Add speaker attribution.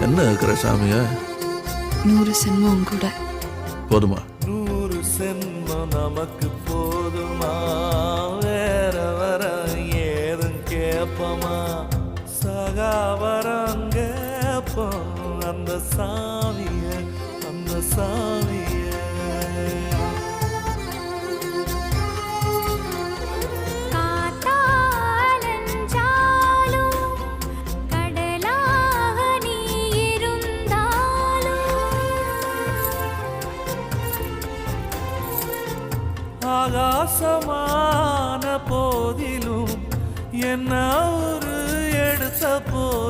Speaker 1: என்ன இருக்கிற சாமிய
Speaker 2: 100 சென்மம் கூட
Speaker 1: போதுமா?
Speaker 3: 100 சென்மம் நமக்கு போதுமா? வேற வர ஏதும் கேப்பமா? சகாவரம் கேப்போம் அந்த சாமிய, அந்த சாமிய. ஆகாசமான போதிலும் என்ன ஒரு எடுத்த போ